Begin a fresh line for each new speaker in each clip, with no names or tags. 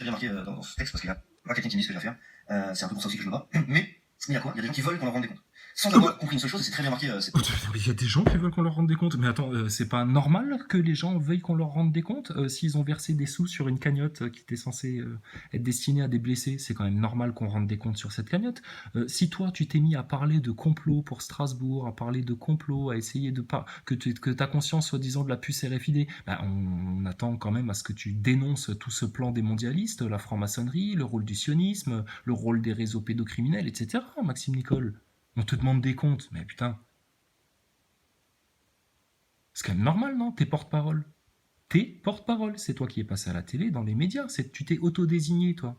bien marqué dans ce texte, parce qu'il y a pas quelqu'un qui me dit ce que j'ai à faire. C'est un peu pour ça aussi que je me bats. Mais il y a quoi? Il y a des gens qui veulent qu'on leur rende des comptes. Sans avoir compris une seule chose, et c'est très bien marqué.
Il y a des gens qui veulent qu'on leur rende des comptes. Mais attends, c'est pas normal que les gens veuillent qu'on leur rende des comptes s'ils ont versé des sous sur une cagnotte qui était censée être destinée à des blessés. C'est quand même normal qu'on rende des comptes sur cette cagnotte. Si toi, tu t'es mis à parler de complot pour Strasbourg, à parler de complot, à essayer de pas que ta conscience soi-disant de la puce RFID, bah, on attend quand même à ce que tu dénonces tout ce plan des mondialistes, la franc-maçonnerie, le rôle du sionisme, le rôle des réseaux pédocriminels, etc. Maxime Nicole. On te demande des comptes, mais putain. C'est quand même normal, non? T'es porte-parole. T'es porte-parole. C'est toi qui es passé à la télé, dans les médias. Tu t'es auto-désigné, toi.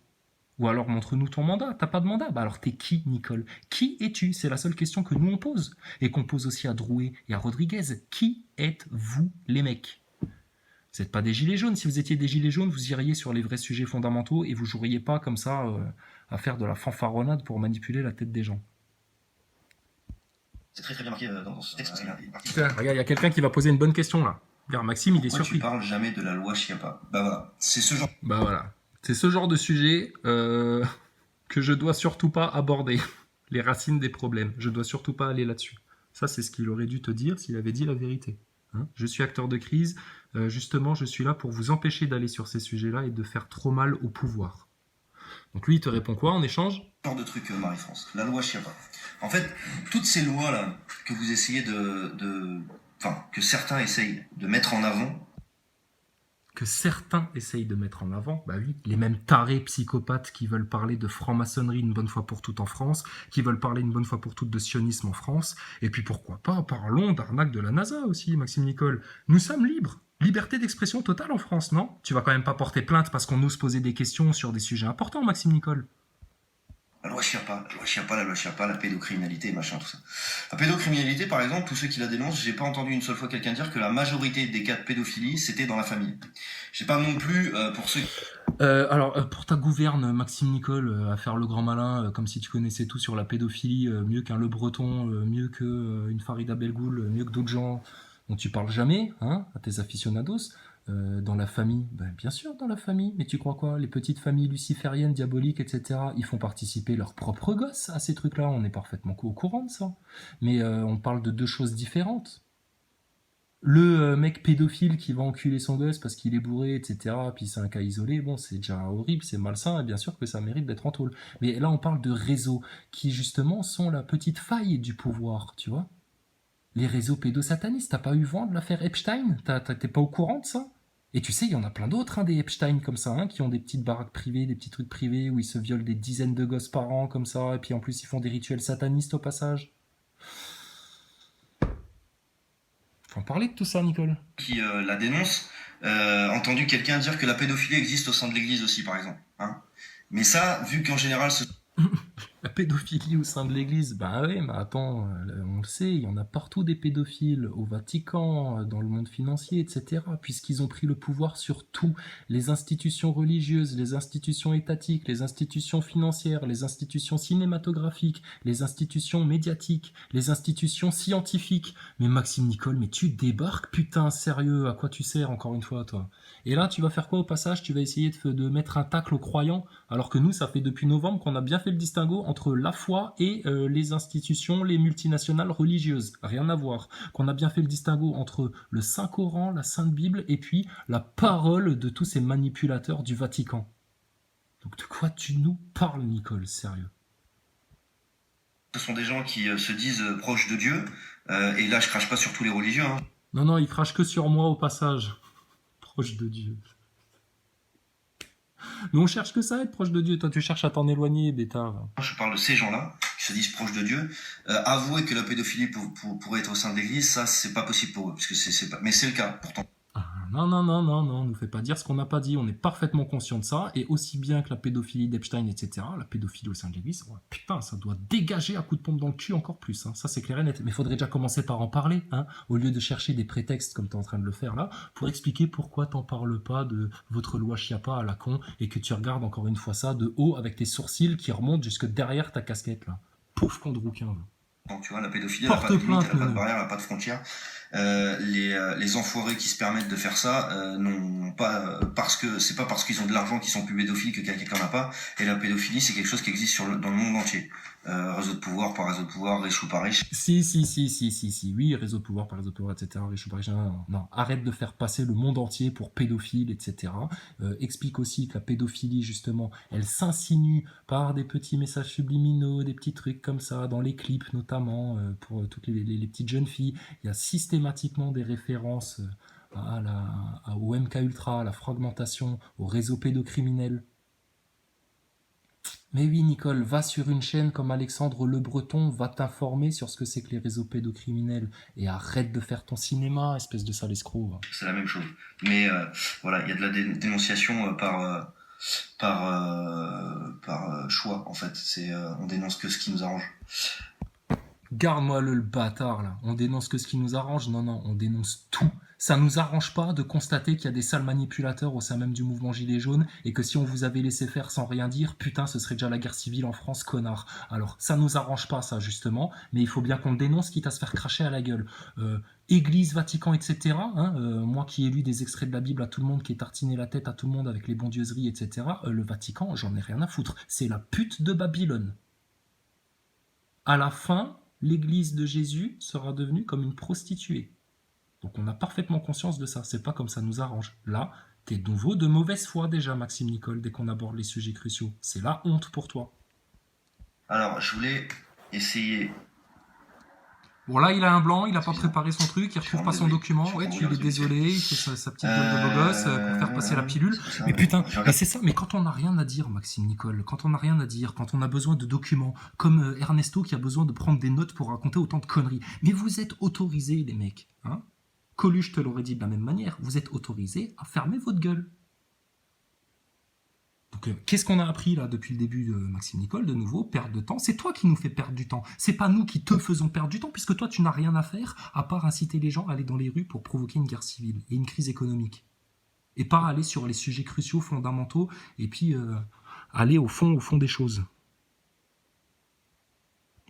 Ou alors montre-nous ton mandat. T'as pas de mandat? Bah alors t'es qui, Nicole? Qui es-tu? C'est la seule question que nous on pose. Et qu'on pose aussi à Drouet et à Rodriguez. Qui êtes-vous, les mecs? Vous n'êtes pas des gilets jaunes. Si vous étiez des gilets jaunes, vous iriez sur les vrais sujets fondamentaux et vous joueriez pas comme ça à faire de la fanfaronnade pour manipuler la tête des gens.
C'est très bien marqué dans ce texte, parce qu'il y a une partie.
Putain, regarde, il y a quelqu'un qui va poser une bonne question là. Regarde, Maxime, il est surpris.
Tu parles jamais de la loi Chiappa. Bah voilà, c'est ce genre.
Bah voilà. C'est ce genre de sujet que je dois surtout pas aborder. Les racines des problèmes. Je dois surtout pas aller là-dessus. Ça, c'est ce qu'il aurait dû te dire s'il avait dit la vérité. Hein, je suis acteur de crise. Justement, je suis là pour vous empêcher d'aller sur ces sujets-là et de faire trop mal au pouvoir. Donc lui, il te répond quoi en échange?
Genre de truc, Marie-France. La loi Chiappa. En fait, toutes ces lois-là que vous essayez enfin, que certains essayent de mettre en avant.
Que certains essayent de mettre en avant, bah oui, les mêmes tarés psychopathes qui veulent parler de franc-maçonnerie une bonne fois pour toutes en France, qui veulent parler une bonne fois pour toutes de sionisme en France, et puis pourquoi pas, parlons d'arnaque de la NASA aussi, Maxime Nicole. Nous sommes libres. Liberté d'expression totale en France, non? Tu vas quand même pas porter plainte parce qu'on ose poser des questions sur des sujets importants, Maxime Nicole.
La loi Chiappa, la pédocriminalité, machin, tout ça. La pédocriminalité, par exemple, tous ceux qui la dénoncent, j'ai pas entendu une seule fois quelqu'un dire que la majorité des cas de pédophilie, c'était dans la famille. J'ai pas non plus, pour ceux...
Alors, pour ta gouverne, Maxime Nicole, à faire le grand malin, comme si tu connaissais tout sur la pédophilie, mieux qu'un Le Breton, mieux qu'une Farida Belgoul, mieux que d'autres gens dont tu parles jamais, hein, à tes aficionados, dans la famille, ben, bien sûr dans la famille, mais tu crois quoi? Les petites familles lucifériennes, diaboliques, etc., ils font participer leurs propres gosses à ces trucs-là, on est parfaitement au courant de ça. Mais on parle de deux choses différentes. Le mec pédophile qui va enculer son gosse parce qu'il est bourré, etc., puis c'est un cas isolé, bon, c'est déjà horrible, c'est malsain, et bien sûr que ça mérite d'être en tôle. Mais là, on parle de réseaux qui, justement, sont la petite faille du pouvoir, tu vois. Les réseaux pédosatanistes, t'as pas eu vent de l'affaire Epstein? T'es pas au courant de ça? Et tu sais, il y en a plein d'autres, hein, des Epstein comme ça, hein, qui ont des petites baraques privées, des petits trucs privés où ils se violent des dizaines de gosses par an, comme ça, et puis en plus, ils font des rituels satanistes au passage. Faut en parler de tout ça, Nicole.
Qui la dénoncent, entendu quelqu'un dire que la pédophilie existe au sein de l'église aussi, par exemple. Hein. Mais ça, vu qu'en général...
La pédophilie au sein de l'église, bah oui, mais attends, on le sait, il y en a partout des pédophiles, au Vatican, dans le monde financier, etc., puisqu'ils ont pris le pouvoir sur tout, les institutions religieuses, les institutions étatiques, les institutions financières, les institutions cinématographiques, les institutions médiatiques, les institutions scientifiques. Mais Maxime Nicole, mais tu débarques, putain, sérieux, à quoi tu sers encore une fois, toi? Et là, tu vas faire quoi au passage? Tu vas essayer de mettre un tacle aux croyants, alors que nous, ça fait depuis novembre qu'on a bien fait le distinguo entre la foi et les institutions, les multinationales religieuses. Rien à voir. Qu'on a bien fait le distinguo entre le Saint-Coran, la Sainte Bible, et puis la parole de tous ces manipulateurs du Vatican. Donc de quoi tu nous parles, Nicole? Sérieux?
Ce sont des gens qui se disent proches de Dieu, et là je crache pas sur tous les religieux. Hein.
Non, ils crachent que sur moi au passage. Proche de Dieu. Nous on cherche que ça, être proche de Dieu. Toi tu cherches à t'en éloigner, bêtard.
Je parle de ces gens-là qui se disent proches de Dieu. Avouer que la pédophilie pourrait être au sein de l'Église, ça c'est pas possible pour eux, parce que c'est pas. Mais c'est le cas pourtant.
Non, nous fait pas dire ce qu'on n'a pas dit, on est parfaitement conscient de ça, et aussi bien que la pédophilie d'Epstein, etc., la pédophilie au sein de l'église, ouais, putain, ça doit dégager à coups de pompe dans le cul encore plus, hein. Ça c'est clair et net, mais il faudrait déjà commencer par en parler, hein, au lieu de chercher des prétextes comme tu es en train de le faire là, pour expliquer pourquoi t'en parles pas de votre loi Chiappa à la con, et que tu regardes encore une fois ça de haut avec tes sourcils qui remontent jusque derrière ta casquette là. Pauvre con de rouquin.
Donc tu vois, la pédophilie, elle n'a pas de limite, elle n'a pas de barrière, elle n'a pas de frontière. Les enfoirés qui se permettent de faire ça n'ont pas parce que c'est pas parce qu'ils ont de l'argent qu'ils sont plus pédophiles que quelqu'un qui en a pas. Et la pédophilie, c'est quelque chose qui existe dans le monde entier. Réseau de pouvoir par réseau de pouvoir, riche ou pas riche.
Si, oui, réseau de pouvoir par réseau de pouvoir, etc., riche ou pas riche, non, arrête de faire passer le monde entier pour pédophile, etc. Explique aussi que la pédophilie, justement, elle s'insinue par des petits messages subliminaux, des petits trucs comme ça, dans les clips notamment, pour toutes les petites jeunes filles. Il y a systématiquement des références au MK Ultra, à la fragmentation, au réseau pédocriminel. Mais oui, Nicole, va sur une chaîne comme Alexandre Le Breton, va t'informer sur ce que c'est que les réseaux pédocriminels et arrête de faire ton cinéma, espèce de sale escroc.
C'est la même chose. Mais voilà, il y a de la dénonciation par choix, en fait. On dénonce que ce qui nous arrange.
Garde-moi le bâtard, là. On dénonce que ce qui nous arrange. Non, on dénonce tout. Ça nous arrange pas de constater qu'il y a des sales manipulateurs au sein même du mouvement Gilets jaunes et que si on vous avait laissé faire sans rien dire, putain, ce serait déjà la guerre civile en France, connard. Alors, ça nous arrange pas, ça, justement, mais il faut bien qu'on le dénonce, quitte à se faire cracher à la gueule. Église, Vatican, etc. Moi qui ai lu des extraits de la Bible à tout le monde, qui ai tartiné la tête à tout le monde avec les bondieuseries, etc. Le Vatican, j'en ai rien à foutre. C'est la pute de Babylone. À la fin, l'église de Jésus sera devenue comme une prostituée. Donc on a parfaitement conscience de ça, c'est pas comme ça nous arrange. Là, t'es de nouveau de mauvaise foi déjà, Maxime Nicole, dès qu'on aborde les sujets cruciaux. C'est la honte pour toi.
Alors, je voulais essayer...
Bon là, il a un blanc, il a pas préparé son truc, il retrouve pas son document. Ouais, tu es désolé, il fait sa petite gueule de beau gosse pour faire passer la pilule. Mais putain, mais c'est ça, mais quand on n'a rien à dire, Maxime Nicole, quand on n'a rien à dire, quand on a besoin de documents, comme Ernesto qui a besoin de prendre des notes pour raconter autant de conneries. Mais vous êtes autorisés, les mecs, hein. Coluche te l'aurait dit de la même manière, vous êtes autorisés à fermer votre gueule. Donc, qu'est-ce qu'on a appris là depuis le début de Maxime Nicole, de nouveau, perte de temps. C'est toi qui nous fais perdre du temps. C'est pas nous qui te faisons perdre du temps, puisque toi tu n'as rien à faire à part inciter les gens à aller dans les rues pour provoquer une guerre civile et une crise économique. Et pas aller sur les sujets cruciaux, fondamentaux, et puis aller au fond des choses.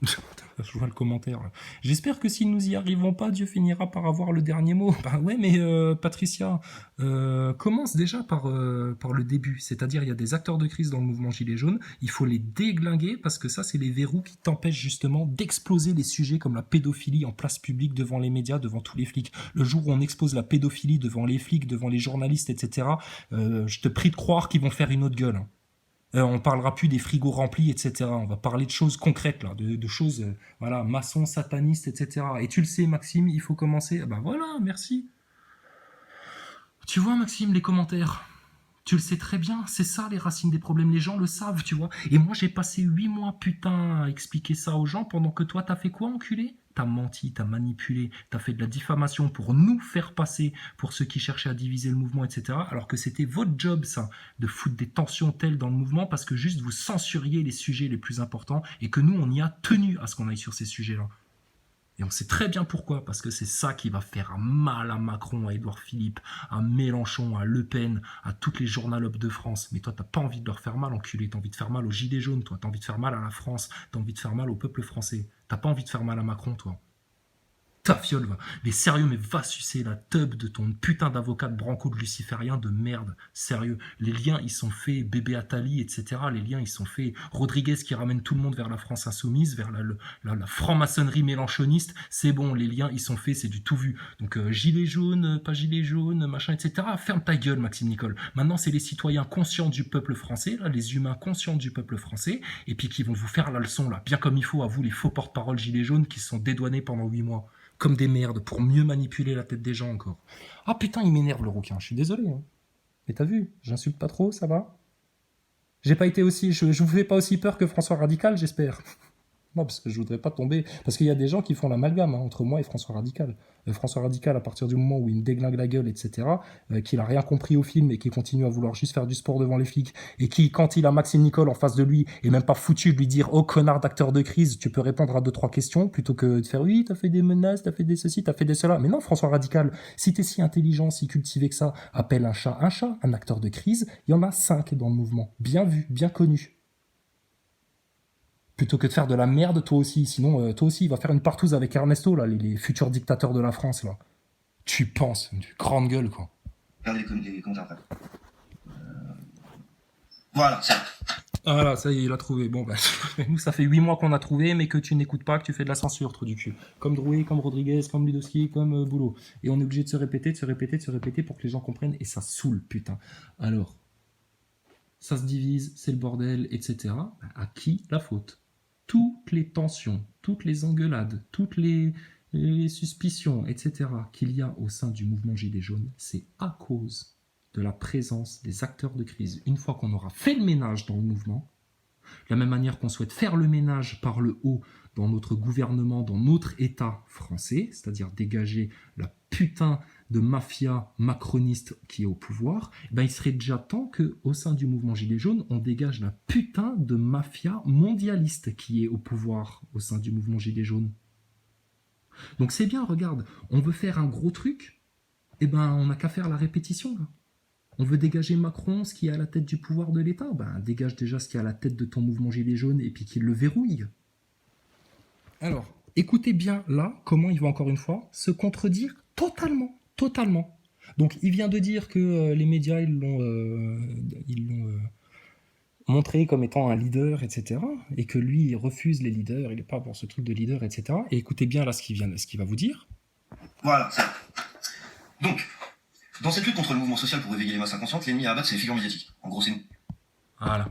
Je vois le commentaire. J'espère que si nous y arrivons pas, Dieu finira par avoir le dernier mot. Bah ouais, mais Patricia, commence déjà par le début. C'est-à-dire, il y a des acteurs de crise dans le mouvement Gilets jaunes. Il faut les déglinguer parce que ça, c'est les verrous qui t'empêchent justement d'exploser les sujets comme la pédophilie en place publique devant les médias, devant tous les flics. Le jour où on expose la pédophilie devant les flics, devant les journalistes, etc., je te prie de croire qu'ils vont faire une autre gueule. On parlera plus des frigos remplis, etc. On va parler de choses concrètes, là, de choses, voilà, maçons, satanistes, etc. Et tu le sais, Maxime, il faut commencer. Ben voilà, merci. Tu vois, Maxime, les commentaires. Tu le sais très bien, c'est ça les racines des problèmes, les gens le savent, tu vois. Et moi, j'ai passé 8 mois, putain, à expliquer ça aux gens, pendant que toi, t'as fait quoi, enculé ? T'as menti, t'as manipulé, t'as fait de la diffamation pour nous faire passer pour ceux qui cherchaient à diviser le mouvement, etc. Alors que c'était votre job, ça, de foutre des tensions telles dans le mouvement parce que juste vous censuriez les sujets les plus importants et que nous, on y a tenu à ce qu'on aille sur ces sujets-là. Et on sait très bien pourquoi, parce que c'est ça qui va faire mal à Macron, à Édouard Philippe, à Mélenchon, à Le Pen, à toutes les journalopes de France. Mais toi, t'as pas envie de leur faire mal, enculé. T'as envie de faire mal aux Gilets jaunes, toi. T'as envie de faire mal à la France. T'as envie de faire mal au peuple français. T'as pas envie de faire mal à Macron, toi. Ta fiole, va. Mais sérieux, mais va sucer la teub de ton putain d'avocat de branco de luciférien de merde. Sérieux. Les liens, ils sont faits, bébé Attali, etc. Les liens, ils sont faits. Rodriguez qui ramène tout le monde vers la France insoumise, vers la franc-maçonnerie mélanchoniste. C'est bon, les liens, ils sont faits, c'est du tout vu. Donc, gilet jaune, pas gilet jaune, machin, etc. Ferme ta gueule, Maxime Nicole. Maintenant, c'est les citoyens conscients du peuple français, là, les humains conscients du peuple français, et puis qui vont vous faire la leçon, là, bien comme il faut à vous, les faux porte-parole gilets jaunes qui se sont dédouanés pendant 8 mois. Comme des merdes, pour mieux manipuler la tête des gens encore. Ah putain, il m'énerve le rouquin, je suis désolé. Hein. Mais t'as vu, j'insulte pas trop, ça va ? J'ai pas été aussi... Je vous fais pas aussi peur que François Radical, j'espère. Non, parce que je voudrais pas tomber... Parce qu'il y a des gens qui font l'amalgame entre moi et François Radical. François Radical, à partir du moment où il me déglingue la gueule, etc., qu'il a rien compris au film et qui continue à vouloir juste faire du sport devant les flics, et qui, quand il a Maxime Nicole en face de lui, est même pas foutu de lui dire « Oh, connard d'acteur de crise, tu peux répondre à 2-3 questions » plutôt que de faire « Oui, t'as fait des menaces, t'as fait des ceci, t'as fait des cela. » Mais non, François Radical, si t'es si intelligent, si cultivé que ça, appelle un chat, un acteur de crise, il y en a 5 dans le mouvement. Bien vu, bien connu. Plutôt que de faire de la merde, toi aussi. Sinon, toi aussi, il va faire une partouze avec Ernesto, là, les futurs dictateurs de la France, là. Tu penses, une grande gueule, quoi.
Regardez les commentaires après. Voilà, ça.
Voilà, ça y est, il a trouvé. Bon, bah, nous, ça fait 8 mois qu'on a trouvé, mais que tu n'écoutes pas, que tu fais de la censure, trou du cul. Comme Drouet, comme Rodriguez, comme Ludowski, comme Boulot. Et on est obligé de se répéter, de se répéter, de se répéter pour que les gens comprennent, et ça saoule, putain. Alors, ça se divise, c'est le bordel, etc. À qui la faute? Toutes les tensions, toutes les engueulades, toutes les suspicions, etc. qu'il y a au sein du mouvement Gilets jaunes, c'est à cause de la présence des acteurs de crise. Une fois qu'on aura fait le ménage dans le mouvement, de la même manière qu'on souhaite faire le ménage par le haut dans notre gouvernement, dans notre État français, c'est-à-dire dégager la putain de mafia macroniste qui est au pouvoir, ben il serait déjà temps qu'au sein du mouvement Gilets jaunes, on dégage la putain de mafia mondialiste qui est au pouvoir au sein du mouvement Gilets jaunes. Donc c'est bien, regarde, on veut faire un gros truc, et ben on n'a qu'à faire la répétition, là. On veut dégager Macron, ce qui est à la tête du pouvoir de l'État. Ben, dégage déjà ce qui est à la tête de ton mouvement Gilets jaunes et puis qu'il le verrouille. Alors, écoutez bien là comment il va encore une fois se contredire totalement. Totalement. Donc, il vient de dire que les médias, ils l'ont montré comme étant un leader, etc. Et que lui, il refuse les leaders, il n'est pas pour ce truc de leader, etc. Et écoutez bien là ce qu'il va vous dire.
Voilà, ça. Donc, dans cette lutte contre le mouvement social pour réveiller les masses inconscientes, l'ennemi à abattre, c'est les figures médiatiques. En gros, c'est nous.
Voilà.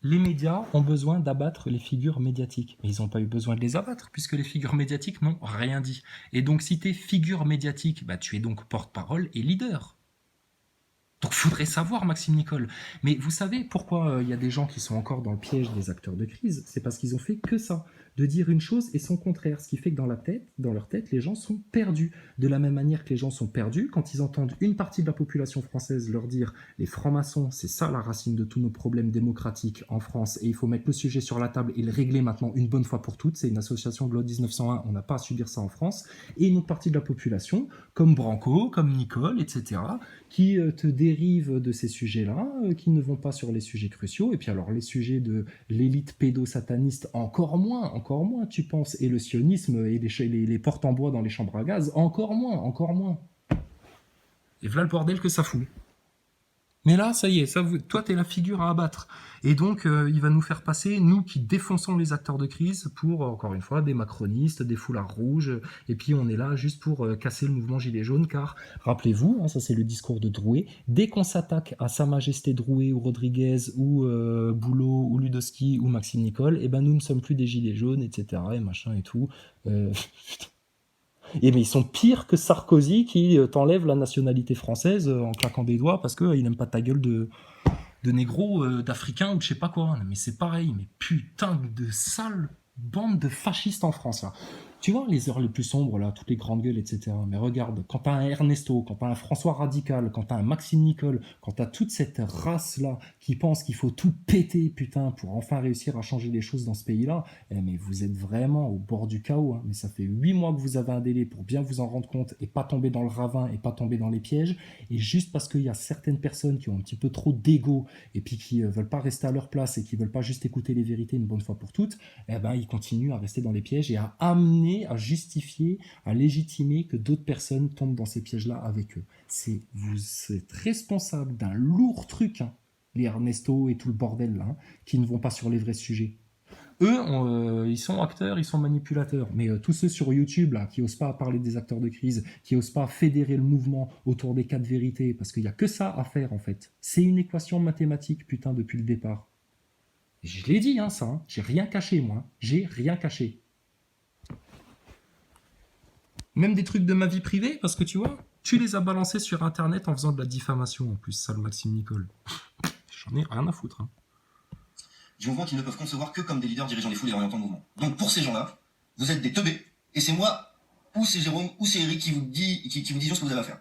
Les médias ont besoin d'abattre les figures médiatiques. Mais ils n'ont pas eu besoin de les abattre, puisque les figures médiatiques n'ont rien dit. Et donc, si tu es figure médiatique, bah, tu es donc porte-parole et leader. Donc, faudrait savoir, Maxime Nicole. Mais vous savez pourquoi y a des gens qui sont encore dans le piège des acteurs de crise? C'est parce qu'ils ont fait que ça, de dire une chose et son contraire. Ce qui fait que dans leur tête, les gens sont perdus. De la même manière que les gens sont perdus quand ils entendent une partie de la population française leur dire les francs-maçons, c'est ça la racine de tous nos problèmes démocratiques en France et il faut mettre le sujet sur la table et le régler maintenant une bonne fois pour toutes. C'est une association de loi 1901, on n'a pas à subir ça en France. Et une autre partie de la population, comme Branco, comme Nicole, etc., qui te dérivent de ces sujets-là, qui ne vont pas sur les sujets cruciaux. Et puis alors les sujets de l'élite pédosataniste, encore moins, tu penses, et le sionisme et les portes en bois dans les chambres à gaz, encore moins. Et voilà le bordel que ça fout. Mais là, ça y est, toi, t'es la figure à abattre. Et donc, il va nous faire passer, nous qui défonçons les acteurs de crise, pour, encore une fois, des macronistes, des foulards rouges, et puis on est là juste pour casser le mouvement Gilets jaunes, car, rappelez-vous, hein, ça c'est le discours de Drouet, dès qu'on s'attaque à Sa Majesté Drouet, ou Rodriguez, ou Boulot, ou Ludowski, ou Maxime Nicole, eh ben nous ne sommes plus des Gilets jaunes, etc., et machin et tout. Et mais ils sont pires que Sarkozy qui t'enlève la nationalité française en claquant des doigts parce qu'il n'aime pas ta gueule de négro, d'africain ou de je sais pas quoi. Mais c'est pareil, mais putain de sale bande de fascistes en France. Là. Tu vois, les heures les plus sombres, là, toutes les grandes gueules, etc. Mais regarde, quand t'as un Ernesto, quand t'as un François Radical, quand t'as un Maxime Nicole, quand t'as toute cette race-là qui pense qu'il faut tout péter, putain, pour enfin réussir à changer les choses dans ce pays-là, mais vous êtes vraiment au bord du chaos. Hein. Mais ça fait 8 mois que vous avez un délai pour bien vous en rendre compte et pas tomber dans le ravin et pas tomber dans les pièges. Et juste parce qu'il y a certaines personnes qui ont un petit peu trop d'ego et puis qui veulent pas rester à leur place et qui veulent pas juste écouter les vérités une bonne fois pour toutes, eh ben, ils continuent à rester dans les pièges et à amener, à justifier, à légitimer que d'autres personnes tombent dans ces pièges-là avec eux. Vous êtes responsable d'un lourd truc, hein, les Ernesto et tout le bordel là, hein, qui ne vont pas sur les vrais sujets. Eux, ils sont acteurs, ils sont manipulateurs. Mais tous ceux sur YouTube là, qui osent pas parler des acteurs de crise, qui osent pas fédérer le mouvement autour des 4 vérités, parce qu'il y a que ça à faire en fait. C'est une équation mathématique, putain, depuis le départ. Je l'ai dit, hein, ça. Hein. J'ai rien caché, moi. J'ai rien caché. Même des trucs de ma vie privée, parce que tu vois, tu les as balancés sur Internet en faisant de la diffamation, en plus, sale Maxime Nicole. J'en ai rien à foutre. Hein.
Du mouvement qu'ils ne peuvent concevoir que comme des leaders dirigeant les foules et orientant le mouvement. Donc pour ces gens-là, vous êtes des teubés, et c'est moi, ou c'est Jérôme, ou c'est Eric qui vous disons ce que vous avez à faire.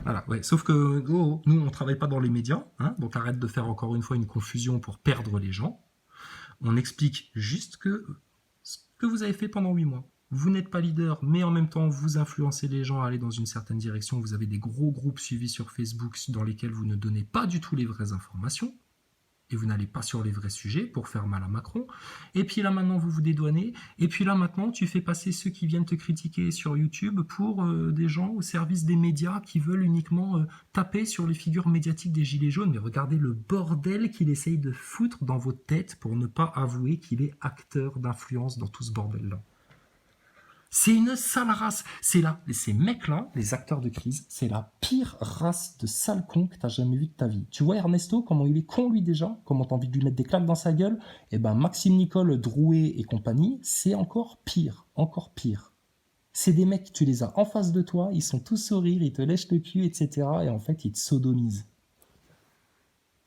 Voilà, ouais. Sauf que nous, on travaille pas dans les médias, hein, donc arrête de faire encore une fois une confusion pour perdre les gens. On explique juste ce que vous avez fait pendant 8 mois. Vous n'êtes pas leader, mais en même temps, vous influencez les gens à aller dans une certaine direction. Vous avez des gros groupes suivis sur Facebook dans lesquels vous ne donnez pas du tout les vraies informations. et vous n'allez pas sur les vrais sujets pour faire mal à Macron. Et puis là maintenant vous vous dédouanez, et puis là maintenant tu fais passer ceux qui viennent te critiquer sur YouTube pour des gens au service des médias qui veulent uniquement taper sur les figures médiatiques des Gilets jaunes. Mais regardez le bordel qu'il essaye de foutre dans votre tête pour ne pas avouer qu'il est acteur d'influence dans tout ce bordel-là. C'est une sale race. Ces mecs-là, les acteurs de crise, c'est la pire race de sale con que t'as jamais vu de ta vie. Tu vois Ernesto, comment il est con lui déjà, comment t'as envie de lui mettre des claques dans sa gueule. Et ben Maxime Nicole, Drouet et compagnie, c'est encore pire, encore pire. C'est des mecs, tu les as en face de toi, ils sont tous sourires, ils te lèchent le cul, etc. Et en fait, ils te sodomisent.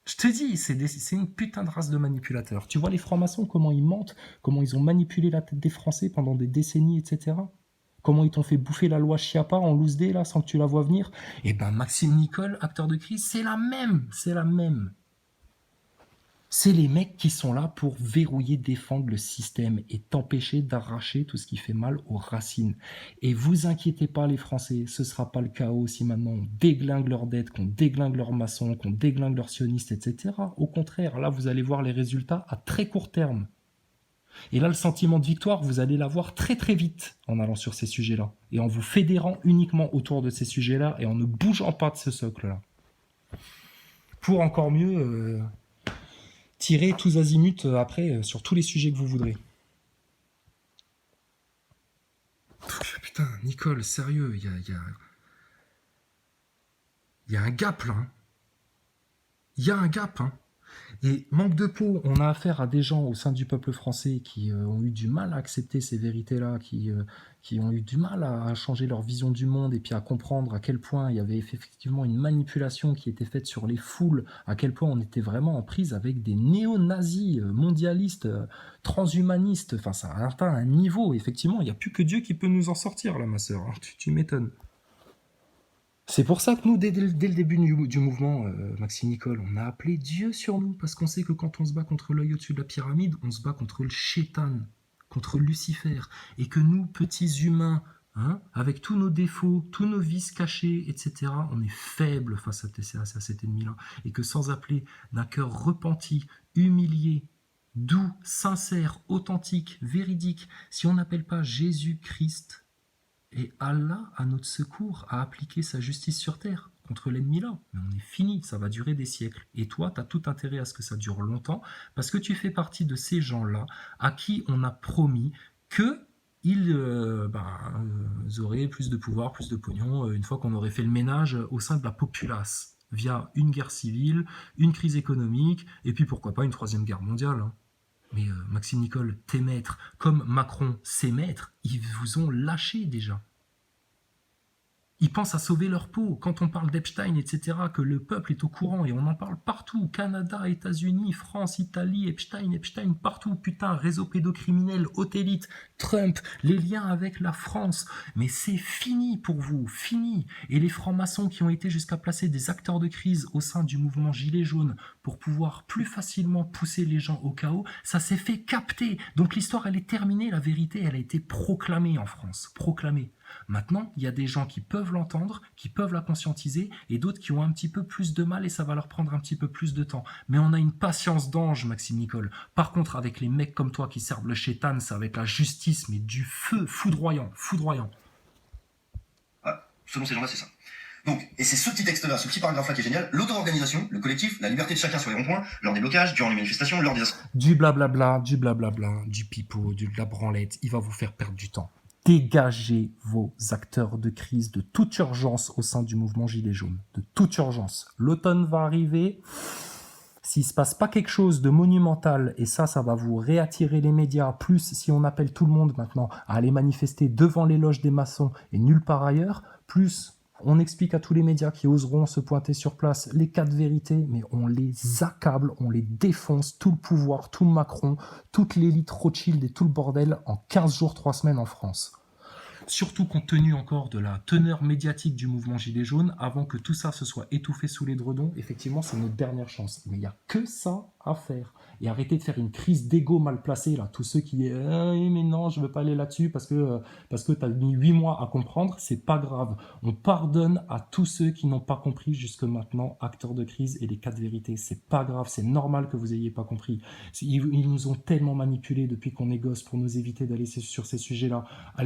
Je te dis, c'est une putain de race de manipulateurs. Tu vois les francs-maçons, comment ils mentent, comment ils ont manipulé la tête des Français pendant des décennies, etc. Comment ils t'ont fait bouffer la loi Chiappa en loose day, là, sans que tu la vois venir. Et ben Maxime Nicole, acteur de crise, c'est la même. C'est les mecs qui sont là pour verrouiller, défendre le système et t'empêcher d'arracher tout ce qui fait mal aux racines. Et vous inquiétez pas les Français, ce sera pas le chaos si maintenant on déglingue leurs dettes, qu'on déglingue leurs maçons, qu'on déglingue leurs sionistes, etc. Au contraire, là vous allez voir les résultats à très court terme. Et là le sentiment de victoire, vous allez l'avoir très très vite en allant sur ces sujets-là. Et en vous fédérant uniquement autour de ces sujets-là et en ne bougeant pas de ce socle-là. Pour encore mieux... tirer tous azimuts après sur tous les sujets que vous voudrez. Putain, Nicole, sérieux, il y a un gap là. Il y a un gap. Et manque de peau, on a affaire à des gens au sein du peuple français qui ont eu du mal à accepter ces vérités-là, qui ont eu du mal à changer leur vision du monde et puis à comprendre à quel point il y avait effectivement une manipulation qui était faite sur les foules, à quel point on était vraiment en prise avec des néo-nazis mondialistes, transhumanistes. Enfin, ça a atteint un niveau, effectivement, il n'y a plus que Dieu qui peut nous en sortir, là, ma sœur. Tu m'étonnes. C'est pour ça que nous, dès le début du mouvement, Maxime Nicole, on a appelé Dieu sur nous, parce qu'on sait que quand on se bat contre l'œil au-dessus de la pyramide, on se bat contre le Chétan, contre Lucifer, et que nous, petits humains, avec tous nos défauts, tous nos vices cachés, etc., on est faibles face à cet ennemi-là, et que sans appeler d'un cœur repenti, humilié, doux, sincère, authentique, véridique, si on n'appelle pas Jésus-Christ, et Allah, à notre secours, a appliqué sa justice sur terre contre l'ennemi-là. Mais on est fini, ça va durer des siècles. Et toi, tu as tout intérêt à ce que ça dure longtemps, parce que tu fais partie de ces gens-là à qui on a promis qu'ils auraient plus de pouvoir, plus de pognon, une fois qu'on aurait fait le ménage au sein de la populace, via une guerre civile, une crise économique, et puis pourquoi pas une troisième guerre mondiale. Mais Maxime Nicole, tes maîtres, comme Macron, ses maîtres, ils vous ont lâché déjà. Ils pensent à sauver leur peau. Quand on parle d'Epstein, etc., que le peuple est au courant, et on en parle partout, Canada, États-Unis, France, Italie, Epstein, partout, putain, réseau pédocriminel, haute élite, Trump, les liens avec la France. Mais c'est fini pour vous, fini. Et les francs-maçons qui ont été jusqu'à placer des acteurs de crise au sein du mouvement Gilets jaunes pour pouvoir plus facilement pousser les gens au chaos, ça s'est fait capter. Donc l'histoire, elle est terminée, la vérité, elle a été proclamée en France, proclamée. Maintenant, il y a des gens qui peuvent l'entendre, qui peuvent la conscientiser, et d'autres qui ont un petit peu plus de mal et ça va leur prendre un petit peu plus de temps. Mais on a une patience d'ange, Maxime Nicole. Par contre, avec les mecs comme toi qui servent le Chétan, c'est avec la justice, mais du feu foudroyant.
Ah, selon ces gens-là, c'est ça. Donc, et c'est ce petit texte-là, ce petit paragraphe-là qui est génial, l'auto-organisation, le collectif, la liberté de chacun sur les ronds-points, lors des blocages, durant les manifestations, lors des...
Du blablabla, du pipeau, de la branlette, il va vous faire perdre du temps. Dégagez vos acteurs de crise de toute urgence au sein du mouvement Gilets jaunes. De toute urgence. L'automne va arriver. S'il ne se passe pas quelque chose de monumental, et ça va vous réattirer les médias, plus si on appelle tout le monde maintenant à aller manifester devant les loges des maçons et nulle part ailleurs, plus on explique à tous les médias qui oseront se pointer sur place les 4 vérités, mais on les accable, on les défonce, tout le pouvoir, tout le Macron, toute l'élite Rothschild et tout le bordel en 15 jours, 3 semaines en France. surtout compte tenu encore de la teneur médiatique du mouvement Gilets jaunes, avant que tout ça se soit étouffé sous les dredons, effectivement, c'est notre dernière chance. Mais il n'y a que ça à faire. Et arrêtez de faire une crise d'ego mal placée, là. Tous ceux qui disent mais non, je veux pas aller là-dessus parce que tu as mis 8 mois à comprendre, c'est pas grave. On pardonne à tous ceux qui n'ont pas compris jusque maintenant, acteurs de crise et les 4 vérités. C'est pas grave, c'est normal que vous ayez pas compris. Ils nous ont tellement manipulés depuis qu'on est gosse pour nous éviter d'aller sur ces sujets-là, à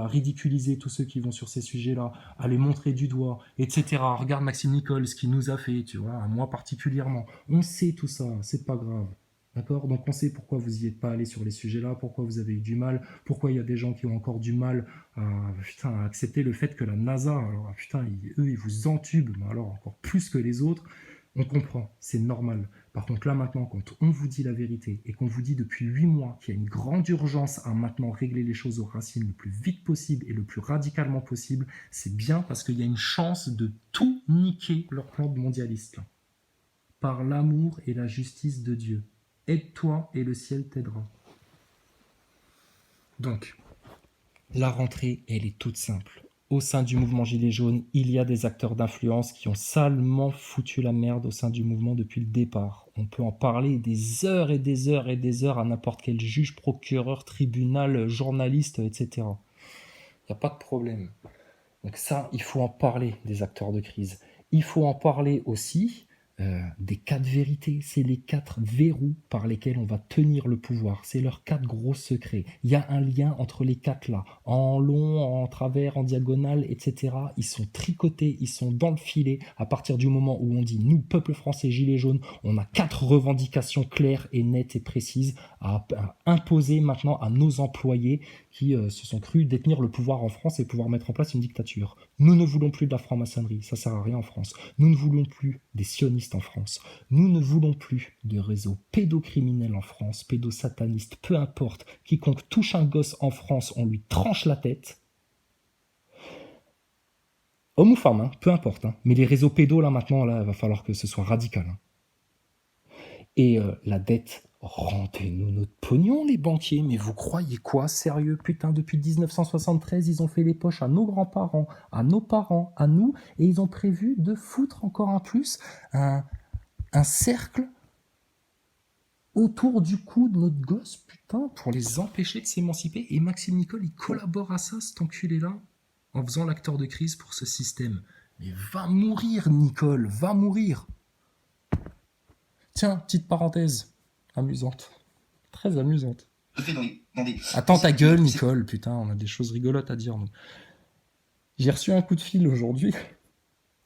ridiculiser tous ceux qui vont sur ces sujets-là, à les montrer du doigt, etc. Regarde Maxime Nicole, ce qu'il nous a fait, tu vois, à moi particulièrement. On sait tout ça, c'est pas grave. D'accord? Donc on sait pourquoi vous n'y êtes pas allé sur les sujets-là, pourquoi vous avez eu du mal, pourquoi il y a des gens qui ont encore du mal à accepter le fait que la NASA, alors eux ils vous entubent, mais alors encore plus que les autres. On comprend, c'est normal. Par contre, là maintenant, quand on vous dit la vérité et qu'on vous dit depuis 8 mois qu'il y a une grande urgence à maintenant régler les choses aux racines le plus vite possible et le plus radicalement possible, c'est bien parce qu'il y a une chance de tout niquer leur plan de mondialiste. Là. Par l'amour et la justice de Dieu. Aide-toi et le ciel t'aidera. Donc, la rentrée, elle est toute simple. Au sein du mouvement Gilets jaunes, il y a des acteurs d'influence qui ont salement foutu la merde au sein du mouvement depuis le départ. On peut en parler des heures et des heures et des heures à n'importe quel juge, procureur, tribunal, journaliste, etc. Il n'y a pas de problème. Donc ça, il faut en parler des acteurs de crise. Il faut en parler aussi des 4 vérités. C'est les 4 verrous par lesquels on va tenir le pouvoir. C'est leurs 4 gros secrets. Il y a un lien entre les 4 là. En long, en travers, en diagonale, etc. Ils sont tricotés, ils sont dans le filet. À partir du moment où on dit, nous, peuple français, gilets jaunes, on a 4 revendications claires et nettes et précises à imposer maintenant à nos employés qui se sont crus détenir le pouvoir en France et pouvoir mettre en place une dictature. Nous ne voulons plus de la franc-maçonnerie, ça sert à rien en France. Nous ne voulons plus des sionistes en France. Nous ne voulons plus de réseaux pédocriminels en France, pédosatanistes, peu importe. Quiconque touche un gosse en France, on lui tranche la tête. Homme ou femme, hein, peu importe. Hein. Mais les réseaux pédos, là, maintenant, là, il va falloir que ce soit radical. Hein. Et la dette, rendez-nous notre pognon, les banquiers. Mais vous croyez quoi, sérieux? Putain, depuis 1973, ils ont fait les poches à nos grands-parents, à nos parents, à nous, et ils ont prévu de foutre encore un plus un cercle autour du cou de notre gosse, putain, pour les empêcher de s'émanciper. Et Maxime Nicole, il collabore à ça, cet enculé-là, en faisant l'acteur de crise pour ce système. Mais va mourir, Nicole, va mourir. Tiens, petite parenthèse, amusante, très amusante. Attends ta gueule, Nicole, putain, on a des choses rigolotes à dire. Nous. J'ai reçu un coup de fil aujourd'hui.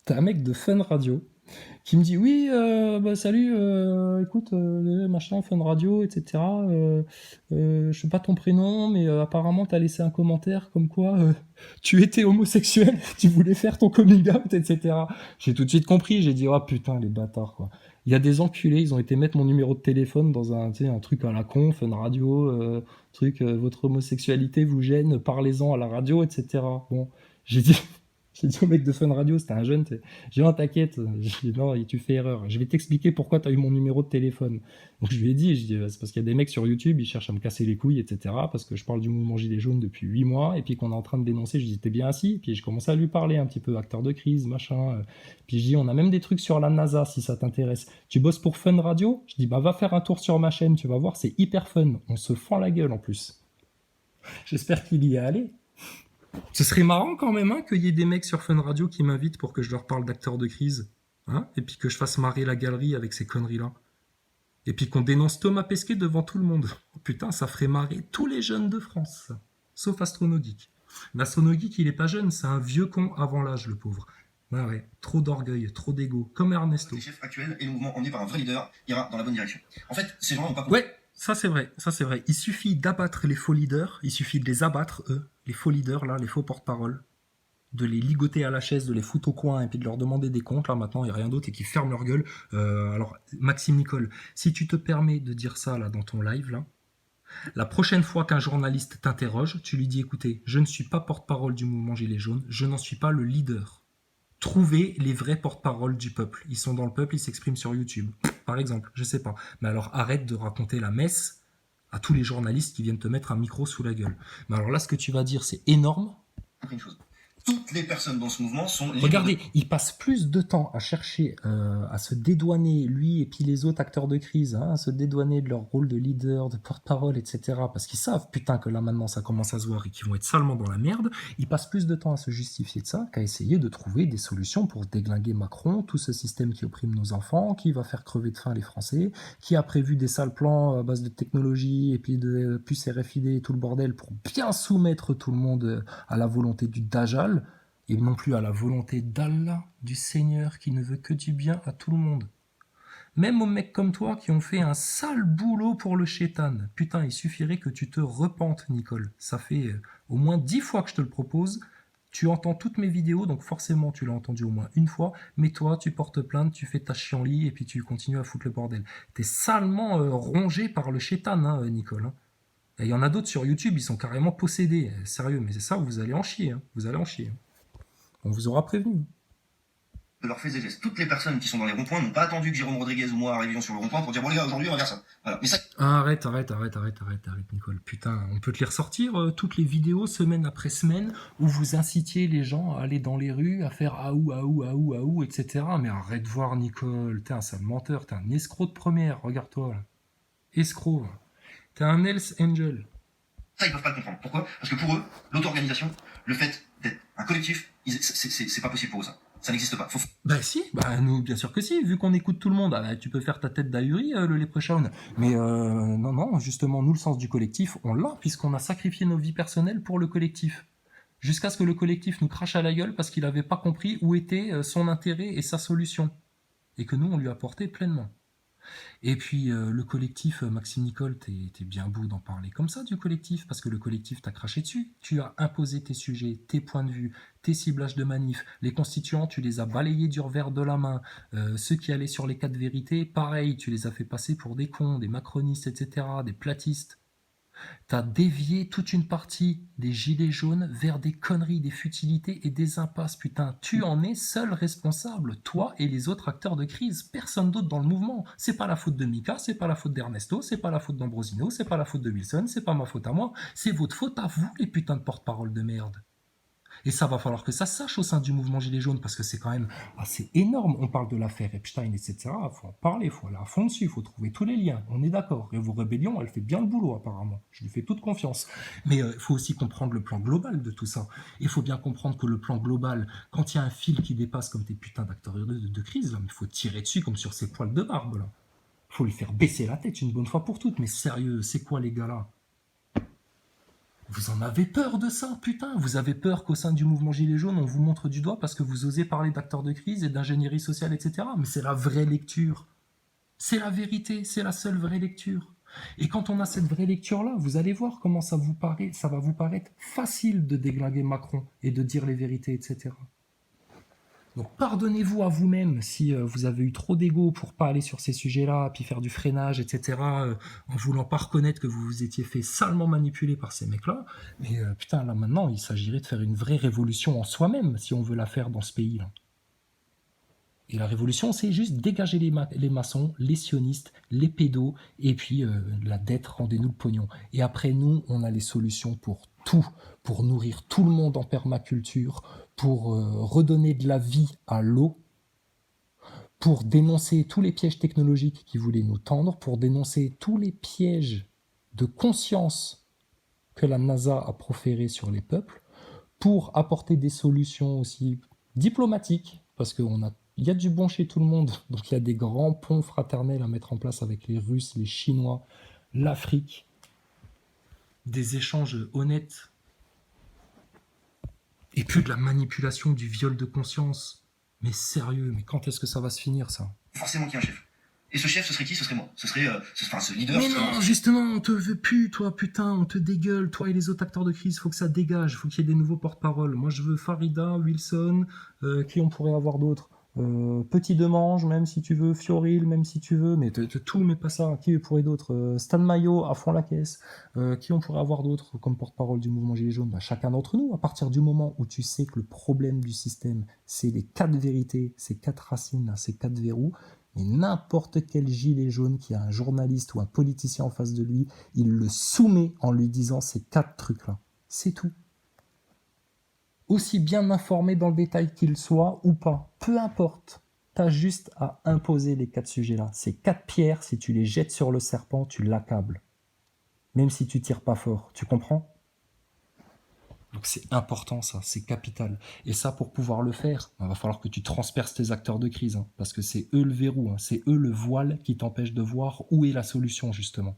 T'as un mec de Fun Radio qui me dit oui, salut, écoute, machin, Fun Radio, etc. Je sais pas ton prénom, mais apparemment t'as laissé un commentaire comme quoi tu étais homosexuel, tu voulais faire ton coming out, etc. J'ai tout de suite compris, j'ai dit oh putain les bâtards quoi. Il y a des enculés, ils ont été mettre mon numéro de téléphone dans un truc à la con, Fun Radio, votre homosexualité vous gêne, parlez-en à la radio, etc. Bon, j'ai dit au mec de Fun Radio, c'était un jeune, j'ai dit non t'inquiète, j'ai dit non tu fais erreur, je vais t'expliquer pourquoi t'as eu mon numéro de téléphone. Donc je lui ai dit, c'est parce qu'il y a des mecs sur YouTube, ils cherchent à me casser les couilles, etc. Parce que je parle du mouvement Gilets jaunes depuis 8 mois, et puis qu'on est en train de dénoncer, je dis t'es bien assis, puis je commençais à lui parler un petit peu, acteur de crise, machin, puis je dis on a même des trucs sur la NASA si ça t'intéresse. Tu bosses pour Fun Radio? Je dis bah va faire un tour sur ma chaîne, tu vas voir, c'est hyper fun, on se fend la gueule en plus. J'espère qu'il y est allé. Ce serait marrant quand même hein, qu'il y ait des mecs sur Fun Radio qui m'invitent pour que je leur parle d'acteurs de crise. Hein, et puis que je fasse marrer la galerie avec ces conneries-là. Et puis qu'on dénonce Thomas Pesquet devant tout le monde. Oh, putain, ça ferait marrer tous les jeunes de France. Sauf Astronogeek. Mais Astronogeek, il est pas jeune, c'est un vieux con avant l'âge, le pauvre. Ah ouais, trop d'orgueil, trop d'ego, comme Ernesto.
Les chefs actuels et le mouvement emmené par un vrai leader ira dans la bonne direction. En fait, ces gens n'ont pas...
Ouais, ça c'est vrai. Il suffit d'abattre les faux leaders, il suffit de les abattre, eux, les faux leaders, là, les faux porte-parole, de les ligoter à la chaise, de les foutre au coin et puis de leur demander des comptes, là maintenant il n'y a rien d'autre et qu'ils ferment leur gueule. Alors, Maxime Nicole, si tu te permets de dire ça là dans ton live, là, la prochaine fois qu'un journaliste t'interroge, tu lui dis écoutez, je ne suis pas porte-parole du mouvement Gilets jaunes, je n'en suis pas le leader. Trouvez les vrais porte-parole du peuple. Ils sont dans le peuple, ils s'expriment sur YouTube. Par exemple, je sais pas. Mais alors arrête de raconter la messe à tous les journalistes qui viennent te mettre un micro sous la gueule. Mais alors là, ce que tu vas dire, c'est énorme.
compris une chose. Toutes les personnes dans ce mouvement sont libres.
Regardez, il passe plus de temps à chercher à se dédouaner, lui et puis les autres acteurs de crise, à se dédouaner de leur rôle de leader, de porte-parole, etc. Parce qu'ils savent, putain, que là maintenant ça commence à se voir et qu'ils vont être salement dans la merde. Ils passent plus de temps à se justifier de ça qu'à essayer de trouver des solutions pour déglinguer Macron, tout ce système qui opprime nos enfants, qui va faire crever de faim les Français, qui a prévu des sales plans à base de technologie et puis de puces RFID et tout le bordel pour bien soumettre tout le monde à la volonté du Dajjal et non plus à la volonté d'Allah, du Seigneur, qui ne veut que du bien à tout le monde. Même aux mecs comme toi qui ont fait un sale boulot pour le chétan. Putain, il suffirait que tu te repentes, Nicole. Ça fait au moins 10 fois que je te le propose. Tu entends toutes mes vidéos, donc forcément tu l'as entendu au moins une fois, mais toi tu portes plainte, tu fais ta chienlit et puis tu continues à foutre le bordel. T'es salement rongé par le chétan, hein, Nicole. Hein. Et il y en a d'autres sur YouTube, ils sont carrément possédés. Sérieux, mais c'est ça, vous allez en chier. Hein. Vous allez en chier. On vous aura prévenu.
De leurs faits et gestes. Toutes les personnes qui sont dans les ronds-points n'ont pas attendu que Jérôme Rodriguez ou moi arrivions sur le rond-point pour dire bon les gars, aujourd'hui on va faire ça. Voilà. Mais ça...
Arrête, Nicole. Putain, on peut te les ressortir, toutes les vidéos, semaine après semaine, où vous incitiez les gens à aller dans les rues, à faire aou, etc. Mais arrête de voir, Nicole. T'es un sale menteur, t'es un escroc de première, regarde-toi, là. Escroc. T'es un Hells Angel.
Ça, ils peuvent pas le comprendre. Pourquoi ? Parce que pour eux, l'auto-organisation, le fait d'être un collectif, c'est pas possible pour eux ça. Ça n'existe pas.
Bah si, bah nous bien sûr que si, vu qu'on écoute tout le monde, tu peux faire ta tête d'ahuri, le Leprechaun. Mais non, justement, nous le sens du collectif, on l'a, puisqu'on a sacrifié nos vies personnelles pour le collectif. Jusqu'à ce que le collectif nous crache à la gueule parce qu'il n'avait pas compris où était son intérêt et sa solution. Et que nous, on lui a apporté pleinement. Et puis le collectif, Maxime Nicole, t'es bien beau d'en parler comme ça du collectif, parce que le collectif t'a craché dessus. Tu as imposé tes sujets, tes points de vue, tes ciblages de manif. Les constituants, tu les as balayés du revers de la main. Ceux qui allaient sur les 4 vérités, pareil, tu les as fait passer pour des cons, des macronistes, etc., des platistes. T'as dévié toute une partie des gilets jaunes vers des conneries, des futilités et des impasses. Putain, tu en es seul responsable, toi et les autres acteurs de crise. Personne d'autre dans le mouvement. C'est pas la faute de Mika, c'est pas la faute d'Ernesto, c'est pas la faute d'Ambrosino, c'est pas la faute de Wilson, c'est pas ma faute à moi. C'est votre faute à vous, les putains de porte-parole de merde. Et ça va falloir que ça sache au sein du mouvement Gilets jaunes, parce que c'est quand même assez énorme. On parle de l'affaire Epstein, etc. Il faut en parler, il faut aller à fond dessus, il faut trouver tous les liens. On est d'accord. Et vos rébellions, elle fait bien le boulot, apparemment. Je lui fais toute confiance. Mais il faut aussi comprendre le plan global de tout ça. Il faut bien comprendre que le plan global, quand il y a un fil qui dépasse comme tes putains d'acteurs de crise, il faut tirer dessus comme sur ses poils de barbe, là. Il faut lui faire baisser la tête une bonne fois pour toutes. Mais sérieux, c'est quoi les gars là ? Vous en avez peur de ça, putain. Vous avez peur qu'au sein du mouvement Gilets jaunes, on vous montre du doigt parce que vous osez parler d'acteurs de crise et d'ingénierie sociale, etc. Mais c'est la vraie lecture. C'est la vérité, c'est la seule vraie lecture. Et quand on a cette vraie lecture-là, vous allez voir comment ça va vous paraître facile de déglinguer Macron et de dire les vérités, etc. Donc pardonnez-vous à vous-même si vous avez eu trop d'ego pour pas aller sur ces sujets-là, puis faire du freinage, etc., en voulant pas reconnaître que vous vous étiez fait salement manipuler par ces mecs-là. Mais putain, là maintenant, il s'agirait de faire une vraie révolution en soi-même, si on veut la faire dans ce pays-là. Et la révolution, c'est juste dégager les maçons, les sionistes, les pédos, et puis la dette, rendez-nous le pognon. Et après, nous, on a les solutions pour tout, pour nourrir tout le monde en permaculture, pour redonner de la vie à l'eau, pour dénoncer tous les pièges technologiques qui voulaient nous tendre, pour dénoncer tous les pièges de conscience que la NASA a proférés sur les peuples, pour apporter des solutions aussi diplomatiques, parce qu'il y a du bon chez tout le monde, donc il y a des grands ponts fraternels à mettre en place avec les Russes, les Chinois, l'Afrique, des échanges honnêtes, et plus de la manipulation, du viol de conscience. Mais sérieux, mais quand est-ce que ça va se finir, ça ?
Forcément qu'il y a un chef. Et ce chef, ce serait qui ? Ce serait moi. Ce serait ce leader.
Mais non, justement, on te veut plus, toi, putain, on te dégueule, toi et les autres acteurs de crise, faut que ça dégage, faut qu'il y ait des nouveaux porte-paroles. Moi, je veux Farida, Wilson, qui on pourrait avoir d'autres ? Petit Demange, même si tu veux, Fioril, même si tu veux, mais tout, mais pas ça. Qui pourrait d'autres ? Stan Mayo, à fond la caisse. Qui on pourrait avoir d'autres comme porte-parole du mouvement Gilets jaunes ? Chacun d'entre nous, à partir du moment où tu sais que le problème du système, c'est les 4 vérités, ces 4 racines, ces 4 verrous, mais n'importe quel gilet jaune qui a un journaliste ou un politicien en face de lui, il le soumet en lui disant ces 4 trucs-là. C'est tout. aussi bien informé dans le détail qu'il soit ou pas, peu importe. Tu as juste à imposer les 4 sujets-là. Ces 4 pierres, si tu les jettes sur le serpent, tu l'accables. Même si tu tires pas fort, tu comprends? Donc c'est important ça, c'est capital. Et ça, pour pouvoir le faire, il va falloir que tu transperces tes acteurs de crise, hein, parce que c'est eux le verrou, hein, c'est eux le voile qui t'empêche de voir où est la solution justement.